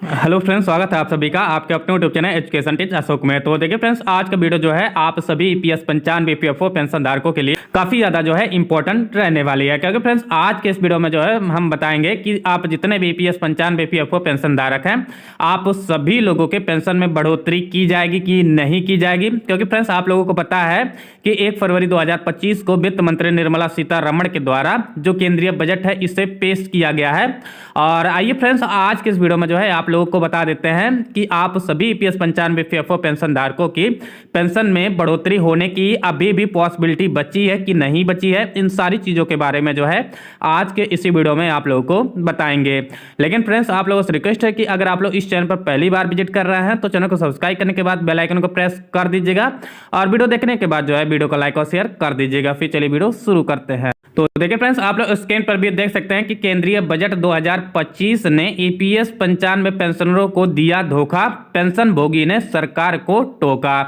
Hello friends, स्वागत है आप सभी का आपके अपने YouTube channel education tips Ashok में। तो देखिए फ्रेंड्स, आज का वीडियो जो है आप सभी ईपीएस 95 ईपीएफओ पेंशन धारकों के लिए काफी ज्यादा जो है इंपॉर्टेंट रहने वाली है, क्योंकि फ्रेंड्स आज के इस वीडियो में जो है हम बताएंगे कि आप जितने भी ईपीएस 95 ईपीएफओ पेंशन धारक हैं, आप सभी लोगों के पेंशन में बढ़ोतरी की जाएगी कि नहीं की जाएगी। क्योंकि फ्रेंड्स आप लोगों को पता है कि 1 फरवरी 2025 को वित्त मंत्री निर्मला सीतारमण के द्वारा जो केंद्रीय बजट है इसे पेश किया गया है। और आइए फ्रेंड्स, आज के इस वीडियो में जो है आप लोगों को बता देते हैं कि आप सभी ईपीएस 95 ईपीएफओ पेंशन धारकों की पेंशन में बढ़ोतरी होने की अभी भी पॉसिबिलिटी बची है कि नहीं बची है। इन सारी चीजों के बारे में जो है आज के इसी वीडियो में आप लोगों को बताएंगे। लेकिन फ्रेंड्स आप लोगों से रिक्वेस्ट है कि अगर आप लोग इस चैनल पर पहली बार विजिट कर रहे हैं तो चैनल को सब्सक्राइब करने के बाद बेल आइकन को प्रेस कर दीजिएगा और वीडियो देखने के बाद जो है वीडियो को लाइक और शेयर कर दीजिएगा। फिर चलिए वीडियो शुरू करते हैं। तो देखिए फ्रेंड्स, आप लोग स्क्रीन पर भी देख सकते हैं कि केंद्रीय बजट 2025 ने ईपीएस 95 पेंशनरों को दिया धोखा, पेंशन भोगी ने सरकार को टोका।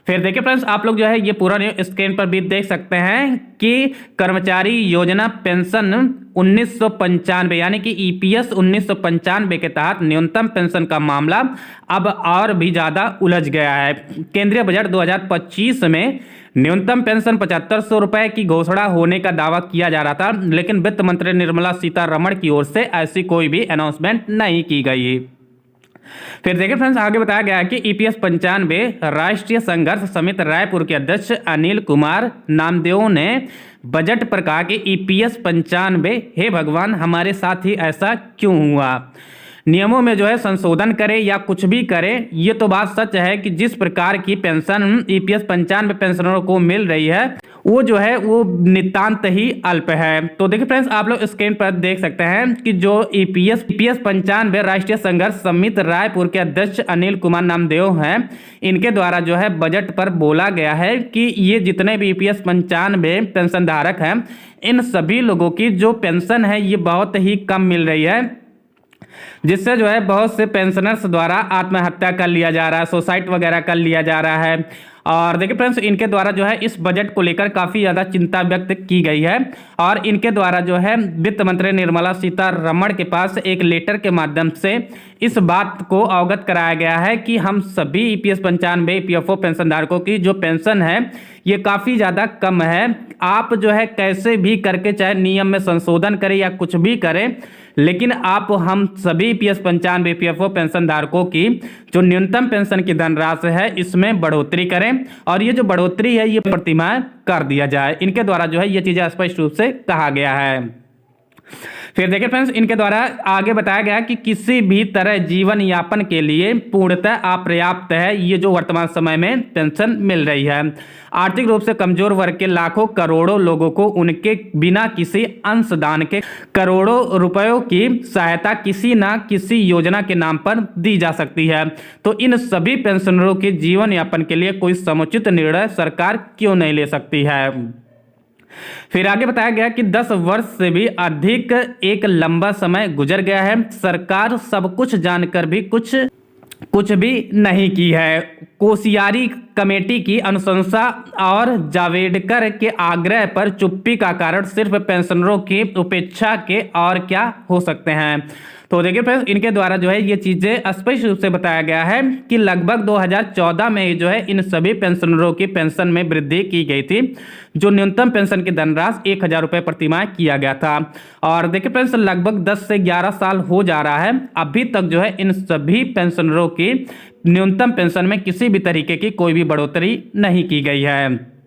फिर देखिए फ्रेंड्स, आप लोग जो है ये पूरा स्क्रीन पर भी देख सकते हैं कि कर्मचारी योजना पेंशन 1995 यानी कि ईपीएस 1995 के तहत न्यूनतम पेंशन का मामला अब और भी ज्यादा उलझ गया है। केंद्रीय बजट 2025 में न्यूनतम पेंशन 7500 रुपए की घोषणा होने का दावा किया जा रहा था, लेकिन वित्त मंत्री निर्मला सीतारमण की ओर से ऐसी कोई भी अनाउंसमेंट नहीं की गई। फिर देखिए फ्रेंड्स, आगे बताया गया है कि ईपीएस 95 राष्ट्रीय संघर्ष समिति रायपुर के अध्यक्ष अनिल कुमार नामदेव ने बजट पर कहा कि ईपीएस 95 हे भगवान हमारे साथ ही ऐसा क्यों हुआ। नियमों में जो है संशोधन करे या कुछ भी करे, ये तो बात सच है कि जिस प्रकार की पेंशन ईपीएस 95 पेंशनरों को मिल रही है वो जो है वो नितांत ही अल्प है। तो देखिए फ्रेंड्स, आप लोग स्क्रीन पर देख सकते हैं कि जो ईपीएस 95 राष्ट्रीय संघर्ष समिति रायपुर के अध्यक्ष अनिल कुमार नामदेव हैं, इनके द्वारा जो है बजट पर बोला गया है कि ये जितने भी ईपीएस 95 पेंशन धारक हैं, इन सभी लोगों की जो पेंशन है ये बहुत ही कम मिल रही है, जिससे जो है बहुत से पेंशनर्स द्वारा आत्महत्या कर लिया जा रहा है, सुसाइड वगैरह कर लिया जा रहा है। और देखिए फ्रेंड्स, इनके द्वारा जो है इस बजट को लेकर काफ़ी ज़्यादा चिंता व्यक्त की गई है और इनके द्वारा जो है वित्त मंत्री निर्मला सीतारमण के पास एक लेटर के माध्यम से इस बात को अवगत कराया गया है कि हम सभी ईपीएस 95 ईपीएफओ पेंशन धारकों की जो पेंशन है ये काफ़ी ज़्यादा कम है। आप जो है कैसे भी करके चाहे नियम में संशोधन करें या कुछ भी करें, लेकिन आप हम सभी ईपीएस 95 ईपीएफओ पेंशन धारकों की जो न्यूनतम पेंशन की धनराशि है इसमें बढ़ोतरी करें और ये जो बढ़ोतरी है ये प्रतिमाह कर दिया जाए। इनके द्वारा जो है ये चीज़ें स्पष्ट रूप से कहा गया है। फिर देखिए फ्रेंड्स, इनके द्वारा आगे बताया गया कि किसी भी तरह जीवन यापन के लिए पूर्णतः अपर्याप्त है ये जो वर्तमान समय में पेंशन मिल रही है। आर्थिक रूप से कमजोर वर्ग के लाखों करोड़ों लोगों को उनके बिना किसी अंशदान के करोड़ों रुपयों की सहायता किसी ना किसी योजना के नाम पर दी जा सकती है। तो इन सभी पेंशनरों के जीवन यापन के लिए कोई समुचित निर्णय सरकार क्यों नहीं ले सकती है। फिर आगे बताया गया कि 10 वर्ष से भी अधिक एक लंबा समय गुजर गया है, सरकार सब कुछ जानकर भी कुछ भी नहीं की है। कोसियारी कमेटी की अनुशंसा और जावड़ेकर के आग्रह पर चुप्पी का कारण सिर्फ पेंशनरों की उपेक्षा के और क्या हो सकते हैं। तो देखिए फ्रेंड्स, इनके द्वारा जो है ये चीज़ें स्पष्ट रूप से बताया गया है कि लगभग 2014 में ही जो है इन सभी पेंशनरों की पेंशन में वृद्धि की गई थी, जो न्यूनतम पेंशन की धनराशि 1000 रुपये प्रतिमाह किया गया था। और देखिए फ्रेंड्स, लगभग 10 से 11 साल हो जा रहा है, अभी तक जो है इन सभी पेंशनरों की न्यूनतम पेंशन में किसी भी तरीके की कोई भी बढ़ोतरी नहीं की गई है।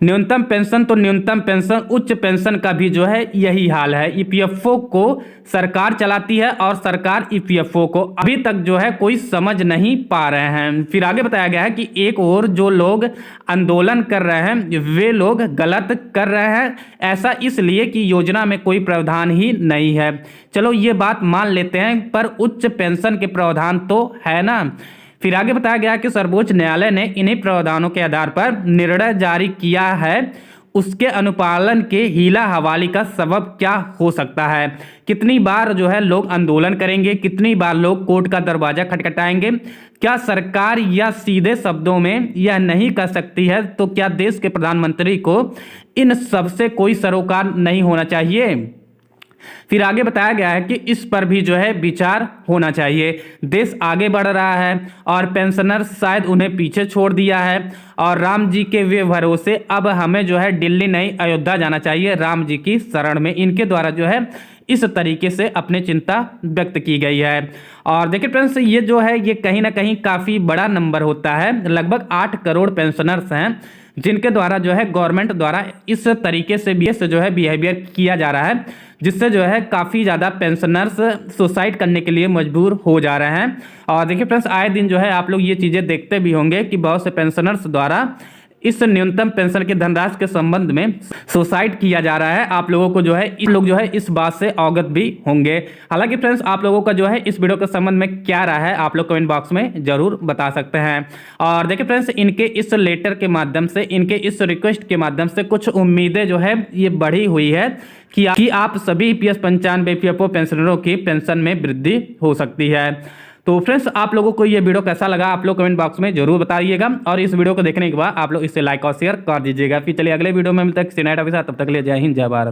न्यूनतम पेंशन तो न्यूनतम पेंशन, उच्च पेंशन का भी जो है यही हाल है। ईपीएफओ को सरकार चलाती है और सरकार ईपीएफओ को अभी तक जो है कोई समझ नहीं पा रहे हैं। फिर आगे बताया गया है कि एक और जो लोग आंदोलन कर रहे हैं वे लोग गलत कर रहे हैं, ऐसा इसलिए कि योजना में कोई प्रावधान ही नहीं है। चलो ये बात मान लेते हैं, पर उच्च पेंशन के प्रावधान तो है ना। फिर आगे बताया गया कि सर्वोच्च न्यायालय ने इन्हीं प्रावधानों के आधार पर निर्णय जारी किया है, उसके अनुपालन के हीला हवाली का सबब क्या हो सकता है। कितनी बार जो है लोग आंदोलन करेंगे, कितनी बार लोग कोर्ट का दरवाजा खटखटाएंगे। क्या सरकार या सीधे शब्दों में यह नहीं कर सकती है तो क्या देश के प्रधानमंत्री को इन सब से कोई सरोकार नहीं होना चाहिए। फिर आगे बताया गया है कि इस पर भी जो है विचार होना चाहिए। देश आगे बढ़ रहा है और पेंशनर्स शायद उन्हें पीछे छोड़ दिया है और राम जी के वे भरोसे अब हमें जो है दिल्ली नहीं अयोध्या जाना चाहिए राम जी की शरण में। इनके द्वारा जो है इस तरीके से अपनी चिंता व्यक्त की गई है। और देखिए फ्रेंड्स, ये जो है ये कहीं ना कहीं काफ़ी बड़ा नंबर होता है। लगभग 8 करोड़ पेंशनर्स हैं जिनके द्वारा जो है गवर्नमेंट द्वारा इस तरीके से भी जो है बिहेवियर किया जा रहा है, जिससे जो है काफ़ी ज़्यादा पेंशनर्स सुसाइड करने के लिए मजबूर हो जा रहे हैं। और देखिए फ्रेंड्स, आए दिन जो है आप लोग ये चीज़ें देखते भी होंगे कि बहुत से पेंशनर्स द्वारा इस न्यूनतम पेंशन के धनराशि के संबंध में सुसाइड किया जा रहा है। आप लोगों को जो है इस बात से अवगत भी होंगे। हालांकि फ्रेंड्स, आप लोगों का जो है इस वीडियो के संबंध में क्या राय है आप लोग कमेंट बॉक्स में जरूर बता सकते हैं। और देखिए फ्रेंड्स, इनके इस लेटर के माध्यम से, इनके इस रिक्वेस्ट के माध्यम से कुछ उम्मीदें जो है ये बढ़ी हुई है कि आप सभी EPS 95 PFO पेंशनरों की पेंशन में वृद्धि हो सकती है। तो फ्रेंड्स, आप लोगों को ये वीडियो कैसा लगा आप लोग कमेंट बॉक्स में जरूर बताइएगा और इस वीडियो को देखने के बाद आप लोग इसे लाइक और शेयर कर दीजिएगा। फिर चलिए अगले वीडियो में मिलते हैं किसी नए टॉपिक के साथ। तब तक के लिए जय हिंद, जय भारत।